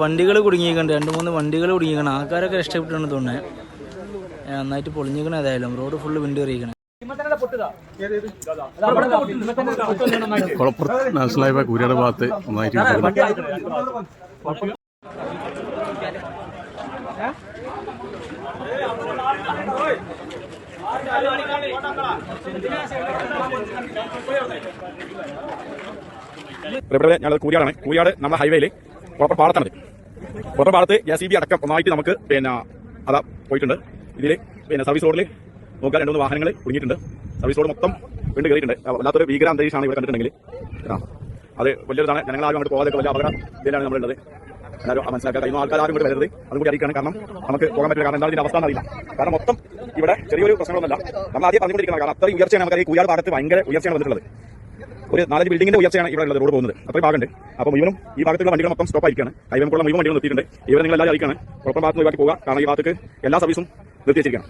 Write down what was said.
വണ്ടികൾ കുടുങ്ങിയിട്ടുണ്ട്, 2-3 വണ്ടികൾ കുടുങ്ങിക്കണം. ആൾക്കാരൊക്കെ രക്ഷപ്പെട്ടാണ് തോന്നുന്നത്. നന്നായിട്ട് പൊളിഞ്ഞിരിക്കണം. ഏതായാലും റോഡ് ഫുള്ള് വിണ്ട് കയറിയിരിക്കണം. കുളപ്പുറത്ത് നാഷണൽ ഹൈവേ കൂരിയാട് ഭാഗത്ത് ഒന്നായിട്ട് ഞങ്ങൾ കൂരിയാടാണ്. കൂരിയാട് നമ്മുടെ ഹൈവേയിൽ കുളപ്പുറ പാടത്താണത്. കുളപ്പുറ പാടത്ത് JCB അടക്കം ഒന്നായിട്ട് നമുക്ക് അതാ പോയിട്ടുണ്ട്. ഇതിൽ സർവീസ് റോഡിൽ നോക്കാൻ 2-3 വാഹനങ്ങൾ കുടുങ്ങിയിട്ടുണ്ട്. സർവീസ് റോഡ് മൊത്തം വീണ്ടും കയറിയിട്ടുണ്ട്. വല്ലാത്തൊരു ഭീകര അന്തരീക്ഷമാണ് ഇവിടെ കണ്ടിട്ടുണ്ടെങ്കിൽ. അത് വലിയൊരുതാണ്. ജനങ്ങളാരും അങ്ങോട്ട് പോകാതെ വലിയ അപകട ഇതിലാണ് നമ്മളുള്ളത്. എല്ലാവരും മനസ്സിലാക്കാൻ കഴിയുന്ന ആൾക്കാരും കൂടി വരരുത്. അതും കൂടി അറിയിക്കുകയാണ്. കാരണം നമുക്ക് പോകാൻ പറ്റില്ല. കാരണം എന്താണ് ഇതിന്റെ അവസ്ഥ എന്നറിയില്ല. കാരണം മൊത്തം ഇവിടെ ചെറിയൊരു പ്രശ്നങ്ങളൊന്നുമല്ല. നമ്മൾ ആദ്യം പറഞ്ഞുകൊണ്ടിരിക്കുന്നത്. കാരണം അത്രയും ഉയർച്ചയാണ്. നമുക്ക് ഈ കൂരിയാട് ഭാഗത്ത് ഭയങ്കര ഉയർച്ചയാണ് വന്നിട്ടുള്ളത്. ഒരു 4-5 ബിൽഡിംഗിന്റെ ഉയർച്ചയാണ് ഇവിടെ ഉള്ളത്. റോഡ് പോകുന്നത് അത്രയും ഭാഗമുണ്ട്. അപ്പോൾ ഇവനും ഈ ഭാഗത്തുള്ള വണ്ടികൾ മൊത്തം സ്റ്റോപ്പ് ആയിരിക്കുകയാണ്. ഹൈവേക്കുള്ള മുഴുവൻ വണ്ടികൾ നിർത്തിയിട്ടുണ്ട്. ഇവരെ നിങ്ങൾ എല്ലാവരും അറിയിക്കുകയാണ് കുഴപ്പം ഭാഗത്ത് ഒഴിവാക്കി പോകുക. കാരണം ഈ ഭാഗത്തേക്ക് എല്ലാ സർവീസും നിർത്തി വെച്ചിരിക്കുകയാണ്.